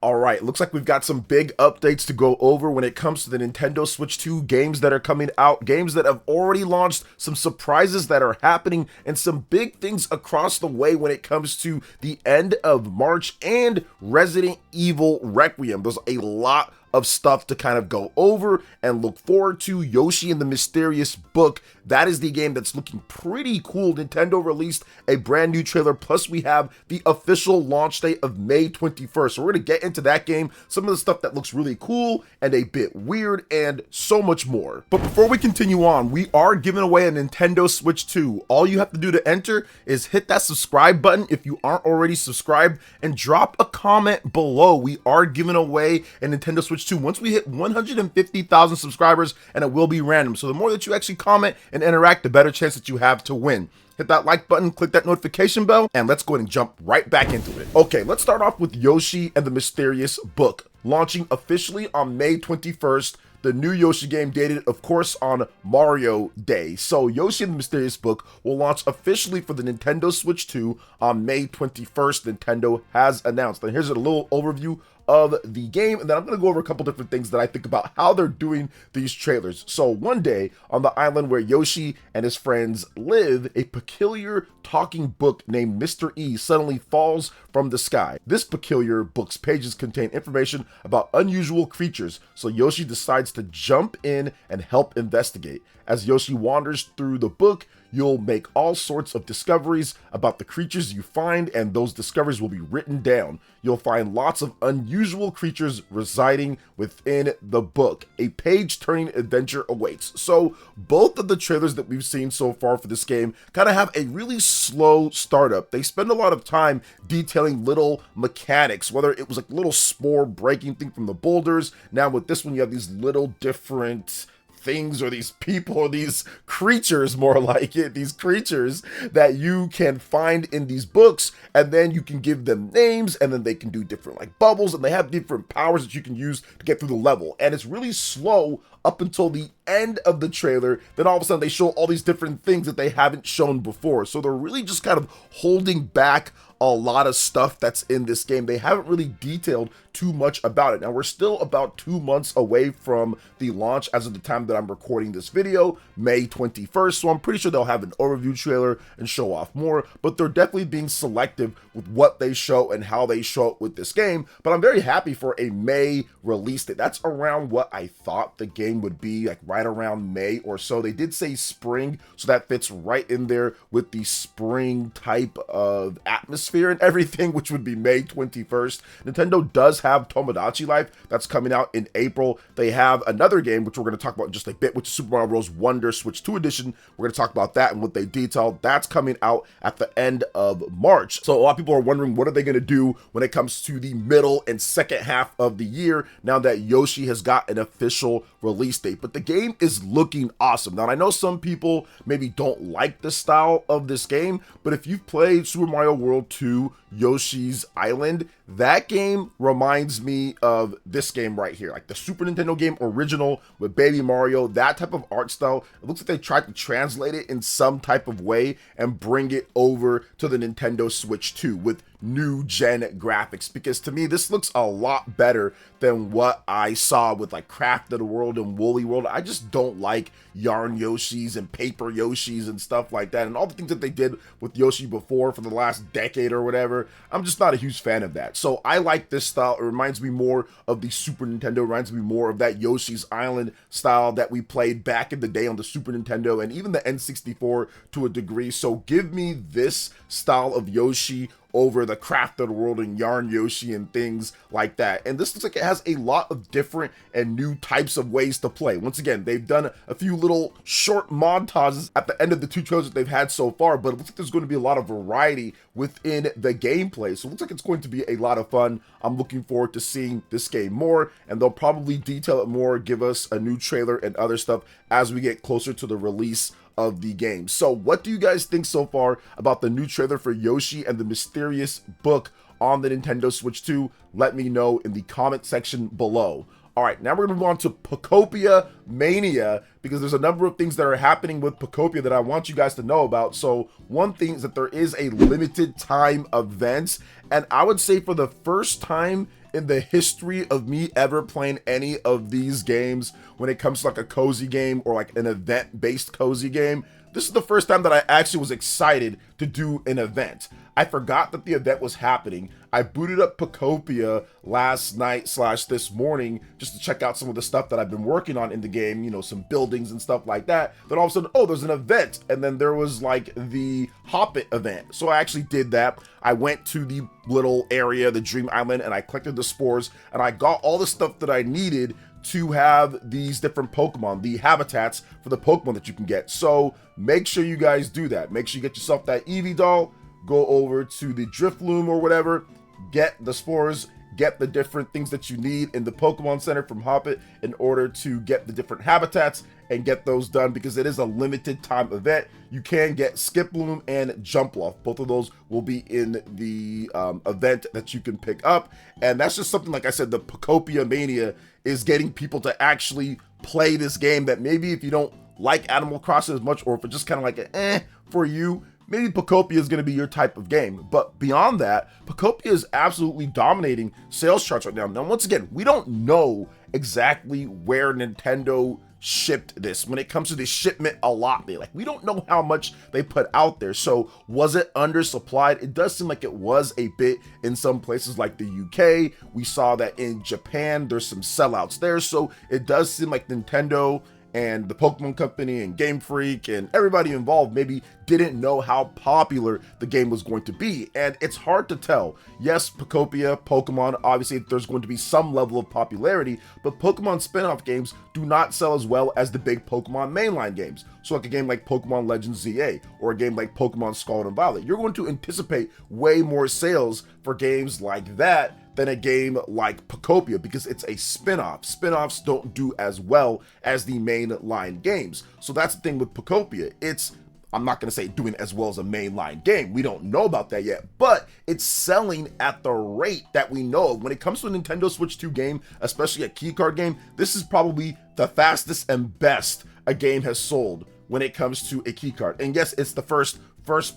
All right, looks like we've got some big updates to go over when it comes to the Nintendo Switch 2 games that are coming out, games that have already launched, some surprises that are happening, and some big things across the way when it comes to the end of March and Resident Evil Requiem. There's a lot of stuff to kind of go over and look forward to. Yoshi and the Mysterious Book, that is the game that's looking pretty cool. Nintendo released a brand new trailer, plus we have the official launch date of May 21st. So we're going to get into that game, some of the stuff that looks really cool and a bit weird, and so much more. But before we continue on, we are giving away a Nintendo Switch 2. All you have to do to enter is hit that subscribe button if you aren't already subscribed, and drop a comment below. We are giving away a Nintendo Switch 2 once we hit 150,000 subscribers, and it will be random. So the more that you actually comment and interact, the better chance that you have to win. Hit that like button, click that notification bell, and let's go ahead and jump right back into it. Okay, let's start off with Yoshi and the Mysterious Book, launching officially on May 21st. The new Yoshi game dated, of course, on Mario Day. So Yoshi and the Mysterious Book will launch officially for the Nintendo Switch 2 on May 21st, Nintendo has announced. And here's a little overview of the game, and then I'm going to go over a couple different things that I think about how they're doing these trailers. So one day, on the island where Yoshi and his friends live, a peculiar talking book named Mr. E suddenly falls from the sky. This peculiar book's pages contain information about unusual creatures, so Yoshi decides to jump in and help investigate. As Yoshi wanders through the book, you'll make all sorts of discoveries about the creatures you find, and those discoveries will be written down. You'll find lots of unusual creatures residing within the book. A page-turning adventure awaits. So both of the trailers that we've seen so far for this game kind of have a really slow startup. They spend a lot of time detailing little mechanics, whether it was like a little spore breaking thing from the boulders. Now with this one, you have these little different things, or these people, or these creatures, more like it, these creatures that you can find in these books, and then you can give them names, and then they can do different like bubbles, and they have different powers that you can use to get through the level. And it's really slow up until the end of the trailer. Then all of a sudden they show all these different things that they haven't shown before. So they're really just kind of holding back a lot of stuff that's in this game. They haven't really detailed too much about it. Now we're still about 2 months away from the launch as of the time that I'm recording this video, May 21st. So I'm pretty sure they'll have an overview trailer and show off more, but they're definitely being selective with what they show and how they show it with this game. But I'm very happy for a May release date. That's around what I thought the game would be, like right around May or so. They did say spring, so that fits right in there with the spring type of atmosphere and everything, which would be May 21st. Nintendo does have Tomodachi Life that's coming out in April. They have another game, which we're going to talk about in just a bit, which is Super Mario Bros. Wonder Switch 2 Edition. We're going to talk about that and what they detailed. That's coming out at the end of March. So a lot of people are wondering, what are they going to do when it comes to the middle and second half of the year now that Yoshi has got an official release date? But the game is looking awesome. Now, I know some people maybe don't like the style of this game, but if you've played Super Mario World 2 Yoshi's Island, that game reminds me of this game right here, like the Super Nintendo game original with Baby Mario, that type of art style. It looks like they tried to translate it in some type of way and bring it over to the Nintendo Switch 2 with new gen graphics, because to me this looks a lot better than what I saw with like Crafted World and Woolly World. I just don't like yarn Yoshis and paper Yoshis and stuff like that, and all the things that they did with Yoshi before for the last decade or whatever. I'm just not a huge fan of that. So I like this style. It reminds me more of the Super Nintendo, reminds me more of that Yoshi's Island style that we played back in the day on the Super Nintendo and even the N64 to a degree. So give me this style of Yoshi over the Crafted World and Yarn Yoshi and things like that. And this looks like it has a lot of different and new types of ways to play. Once again, they've done a few little short montages at the end of the 2 trailers that they've had so far, but it looks like there's going to be a lot of variety within the gameplay. So it looks like it's going to be a lot of fun. I'm looking forward to seeing this game more, and they'll probably detail it more, give us a new trailer and other stuff as we get closer to the release of the game. So what do you guys think so far about the new trailer for Yoshi and the Mysterious Book on the Nintendo Switch 2? Let me know in the comment section below. All right, now we're gonna move on to Pokopia Mania, because there's a number of things that are happening with Pokopia that I want you guys to know about. So one thing is that there is a limited time event, and I would say for the first time in the history of me ever playing any of these games, when it comes to like a cozy game or like an event-based cozy game, this is the first time that I actually was excited to do an event. I forgot that the event was happening. I booted up Pokopia last night / this morning just to check out some of the stuff that I've been working on in the game, you know, some buildings and stuff like that. Then all of a sudden, oh, there's an event. And then there was like the Hoppit event. So I actually did that. I went to the little area, the Dream Island, and I collected the spores and I got all the stuff that I needed to have these different Pokemon, the habitats for the Pokemon that you can get. So make sure you guys do that. Make sure you get yourself that Eevee doll, go over to the Drifloon or whatever, get the spores, get the different things that you need in the Pokemon Center from Hoppit in order to get the different habitats and get those done, because it is a limited time event. You can get Skiploom and Jumpluff. Both of those will be in the event that you can pick up. And that's just something, like I said, the Pokopia Mania is getting people to actually play this game that maybe if you don't like Animal Crossing as much, or if it's just kind of like an for you, maybe Pokopia is going to be your type of game. But beyond that, Pokopia is absolutely dominating sales charts right now. Now, once again, we don't know exactly where Nintendo shipped this when it comes to the shipment allotment. Like, we don't know how much they put out there. So was it undersupplied? It does seem like it was a bit in some places like the UK. We saw that in Japan, there's some sellouts there. So it does seem like Nintendo and the Pokemon Company and Game Freak and everybody involved maybe didn't know how popular the game was going to be. And it's hard to tell. Yes, Pokopia, Pokemon, obviously there's going to be some level of popularity, but Pokemon spin-off games do not sell as well as the big Pokemon mainline games. So like a game like Pokemon Legends ZA or a game like Pokemon Scarlet and Violet, you're going to anticipate way more sales for games like that than a game like Pokopia, because it's a spin-off. Spin-offs don't do as well as the mainline games. So that's the thing with Pokopia. It's, I'm not going to say doing as well as a mainline game. We don't know about that yet, but it's selling at the rate that we know of. When it comes to a Nintendo Switch 2 game, especially a keycard game, this is probably the fastest and best a game has sold when it comes to a keycard. And yes, it's the first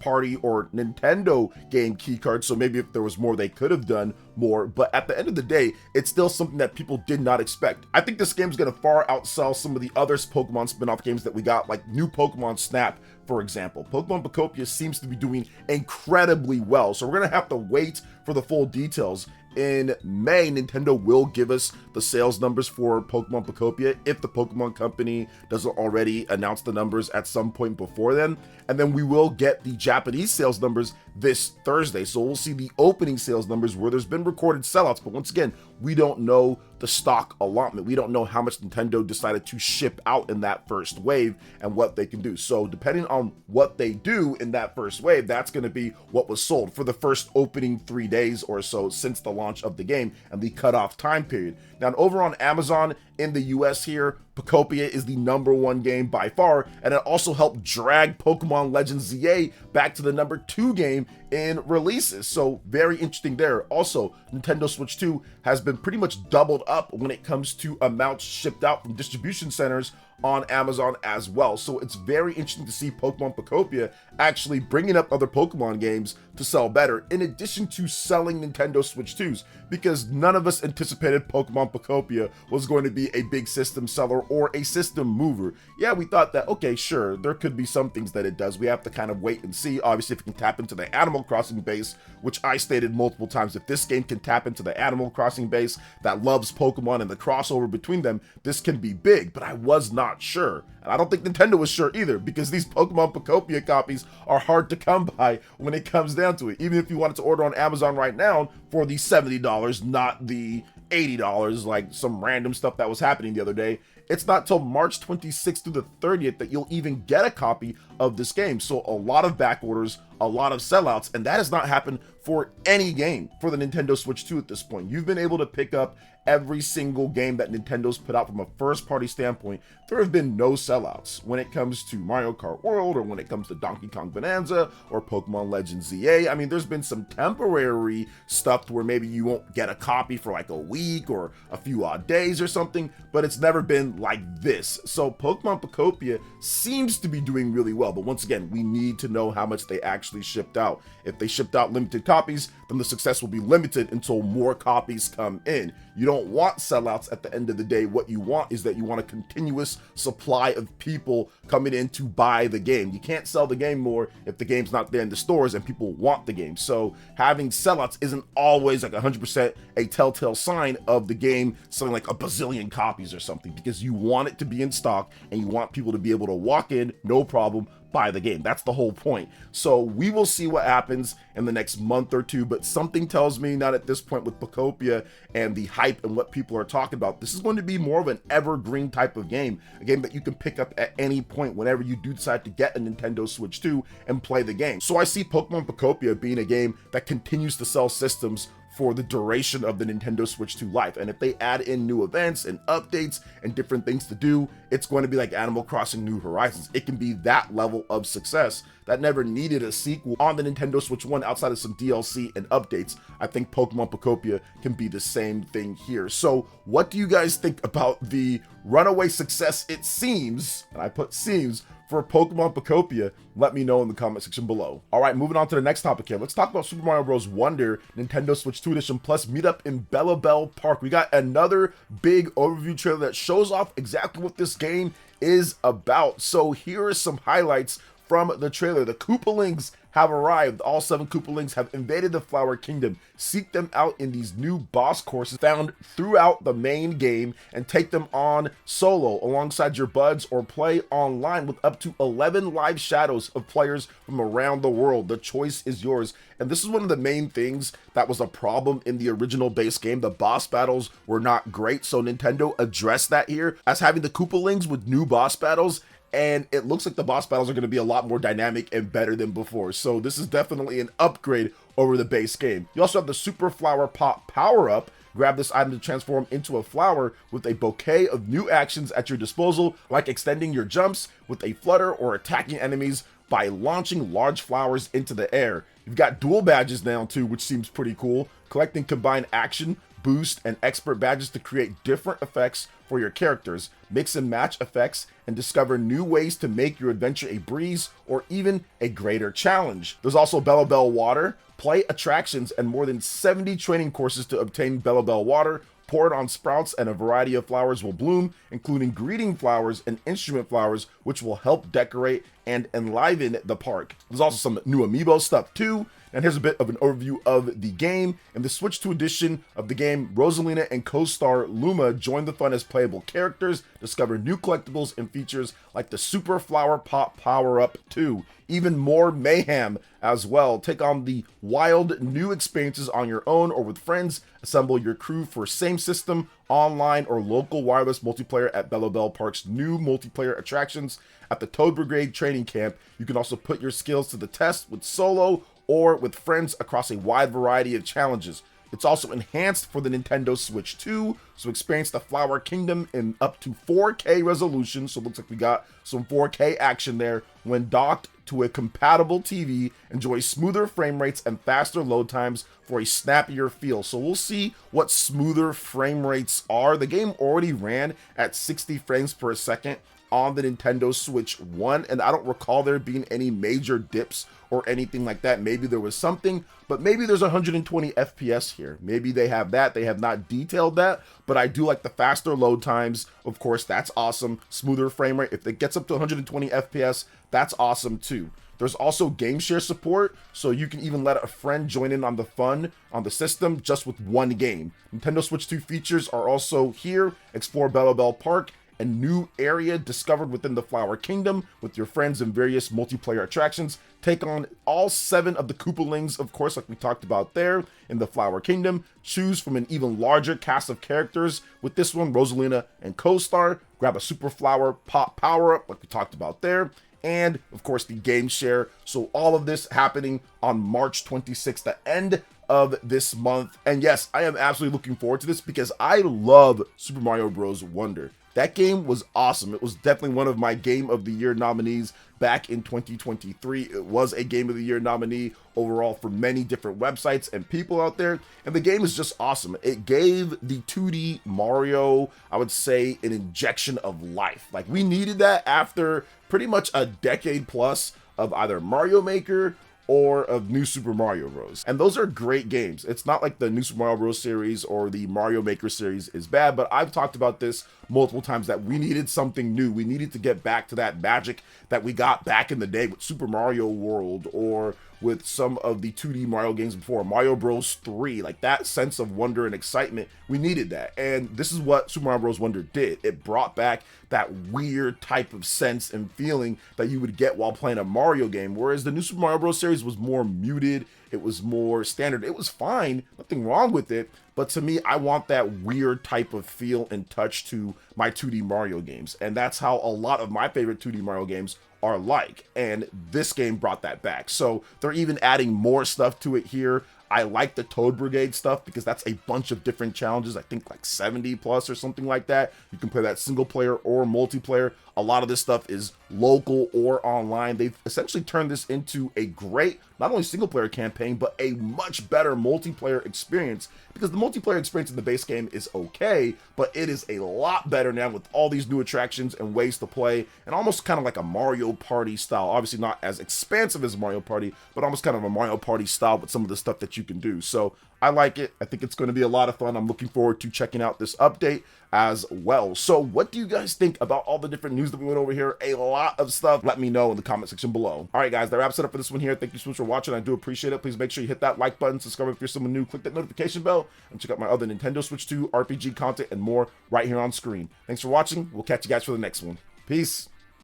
party or Nintendo game keycard, so maybe if there was more they could have done more, but at the end of the day, it's still something that people did not expect. I think this game is going to far outsell some of the other Pokemon spin-off games that we got, like new Pokemon Snap, for example. Pokemon Pokopia seems to be doing incredibly well, so we're going to have to wait for the full details. In May, Nintendo will give us the sales numbers for Pokemon Pokopia if the Pokemon Company doesn't already announce the numbers at some point before then. And then we will get the Japanese sales numbers this Thursday. So we'll see the opening sales numbers where there's been recorded sellouts. But once again, we don't know the stock allotment. We don't know how much Nintendo decided to ship out in that first wave and what they can do. So depending on what they do in that first wave, that's going to be what was sold for the first opening 3 days or so since the launch of the game and the cutoff time period. Now, over on Amazon in the US here, Pokopia is the #1 game by far, and it also helped drag Pokemon Legends ZA back to the #2 game in releases. So very interesting there. Also, Nintendo Switch 2 has been pretty much doubled up when it comes to amounts shipped out from distribution centers on Amazon as well. So it's very interesting to see Pokemon Pokopia actually bringing up other Pokemon games to sell better, in addition to selling Nintendo Switch 2s, because none of us anticipated Pokemon Pokopia was going to be a big system seller or a system mover. Yeah, we thought that, okay, sure, there could be some things that it does. We have to kind of wait and see. Obviously, if it can tap into the Animal Crossing base, which I stated multiple times, if this game can tap into the Animal Crossing base that loves Pokemon and the crossover between them, this can be big, but I was not sure. And I don't think Nintendo was sure either, because these Pokemon Pokopia copies are hard to come by when it comes down to it. Even if you wanted to order on Amazon right now for the $70, not the $80 like some random stuff that was happening the other day, it's not till March 26th through the 30th that you'll even get a copy of this game. So a lot of back orders, a lot of sellouts, and that has not happened for any game for the Nintendo Switch 2 at this point. You've been able to pick up every single game that Nintendo's put out from a first-party standpoint. There have been no sellouts when it comes to Mario Kart World, or when it comes to Donkey Kong Bonanza, or Pokemon Legends ZA. I mean, there's been some temporary stuff where maybe you won't get a copy for like a week or a few odd days or something, but it's never been like this. So Pokemon Pokopia seems to be doing really well, but once again, we need to know how much they actually actually shipped out. If they shipped out limited copies, then the success will be limited until more copies come in. You don't want sellouts at the end of the day. What you want is that you want a continuous supply of people coming in to buy the game. You can't sell the game more if the game's not there in the stores and people want the game. So having sellouts isn't always like 100% a telltale sign of the game selling like a bazillion copies or something, because you want it to be in stock and you want people to be able to walk in, no problem, buy the game. That's the whole point. So we will see what happens in the next month or two, but something tells me, not at this point with Pokopia and the hype and what people are talking about, this is going to be more of an evergreen type of game, a game that you can pick up at any point whenever you do decide to get a Nintendo Switch 2 and play the game. So I see Pokemon Pokopia being a game that continues to sell systems for the duration of the Nintendo Switch 2 life. And if they add in new events and updates and different things to do, it's going to be like Animal Crossing New Horizons. It can be that level of success that never needed a sequel on the Nintendo Switch 1 outside of some DLC and updates. I think Pokemon Pokopia can be the same thing here. So what do you guys think about the runaway success, it seems, and I put seems, for Pokemon Pokopia? Let me know in the comment section below. All right, moving on to the next topic here. Let's talk about Super Mario Bros. Wonder Nintendo Switch 2 Edition Plus Meetup in Bellabell Park. We got another big overview trailer that shows off exactly what this game is about. So here are some highlights from the trailer. The Koopalings have arrived. All 7 Koopalings have invaded the Flower Kingdom. Seek them out in these new boss courses found throughout the main game and take them on solo alongside your buds, or play online with up to 11 live shadows of players from around the world. The choice is yours. And this is one of the main things that was a problem in the original base game. The boss battles were not great, so Nintendo addressed that here as having the Koopalings with new boss battles, and it looks like the boss battles are going to be a lot more dynamic and better than before. So this is definitely an upgrade over the base game. You also have the Super Flower Pop power-up. Grab this item to transform into a flower with a bouquet of new actions at your disposal, like extending your jumps with a flutter or attacking enemies by launching large flowers into the air. You've got dual badges now too, which seems pretty cool. Collecting combined action, boost, and expert badges to create different effects for your characters, mix and match effects, and discover new ways to make your adventure a breeze or even a greater challenge. There's also Bellabell Water, play attractions, and more than 70 training courses to obtain Bellabell Water. Pour it on sprouts and a variety of flowers will bloom, including greeting flowers and instrument flowers, which will help decorate and enliven the park. There's also some new amiibo stuff too. And here's a bit of an overview of the game. In the Switch 2 edition of the game, Rosalina and co-star Luma join the fun as playable characters, discover new collectibles and features like the Super Flower Pop power-up too. Even more mayhem as well. Take on the wild new experiences on your own or with friends. Assemble your crew for same system, online, or local wireless multiplayer at Bellabell Park's new multiplayer attractions. At the Toad Brigade training camp, you can also put your skills to the test with solo or with friends across a wide variety of challenges. It's also enhanced for the Nintendo Switch 2, so experience the Flower Kingdom in up to 4K resolution, so it looks like we got some 4K action there. When docked to a compatible TV, enjoy smoother frame rates and faster load times for a snappier feel. So we'll see what smoother frame rates are. The game already ran at 60 frames per second on the Nintendo Switch 1, and I don't recall there being any major dips or anything like that. Maybe there was something, but maybe there's 120 FPS here. Maybe they have that. They have not detailed that, but I do like the faster load times. Of course, that's awesome. Smoother frame rate. If it gets up to 120 FPS, that's awesome too. There's also game share support, so you can even let a friend join in on the fun on the system just with one game. Nintendo Switch 2 features are also here. Explore Bellabell Park, a new area discovered within the Flower Kingdom with your friends in various multiplayer attractions. Take on all 7 of the Koopalings, of course, like we talked about there in the Flower Kingdom. Choose from an even larger cast of characters. With this one, Rosalina and co-star. Grab a Super Flower Pop power-up, like we talked about there. And, of course, the game share. So all of this happening on March 26th, the end of this month. And yes, I am absolutely looking forward to this because I love Super Mario Bros. Wonder. That game was awesome. It was definitely one of my Game of the Year nominees back in 2023. It was a Game of the Year nominee overall for many different websites and people out there. And the game is just awesome. It gave the 2D Mario, I would say, an injection of life. Like, we needed that after pretty much a decade plus of either Mario Maker or of New Super Mario Bros. And those are great games. It's not like the New Super Mario Bros. Series or the Mario Maker series is bad, but I've talked about this multiple times that we needed something new. We needed to get back to that magic that we got back in the day with Super Mario World or with some of the 2D Mario games before, Mario Bros. 3, like that sense of wonder and excitement, we needed that. And this is what Super Mario Bros. Wonder did. It brought back that weird type of sense and feeling that you would get while playing a Mario game, whereas the New Super Mario Bros. Series was more muted, it was more standard. It was fine, nothing wrong with it, but to me, I want that weird type of feel and touch to my 2D Mario games, and that's how a lot of my favorite 2D Mario games are like, and this game brought that back. So they're even adding more stuff to it here. I like the Toad Brigade stuff because that's a bunch of different challenges, I think like 70 plus or something like that. You can play that single player or multiplayer. A lot of this stuff is local or online. They've essentially turned this into a great, not only single player campaign, but a much better multiplayer experience, because the multiplayer experience in the base game is okay, but it is a lot better now with all these new attractions and ways to play, and almost kind of like a Mario Party style. Obviously not as expansive as Mario Party, but almost kind of a Mario Party style with some of the stuff that you can do. So I like it. I think it's going to be a lot of fun. I'm looking forward to checking out this update as well. So what do you guys think about all the different news that we went over here? A lot of stuff. Let me know in the comment section below. All right, guys, that wraps it up for this one here. Thank you so much for watching. I do appreciate it. Please make sure you hit that like button, subscribe if you're someone new, click that notification bell, and check out my other Nintendo Switch 2 RPG content and more right here on screen. Thanks for watching. We'll catch you guys for the next one. Peace.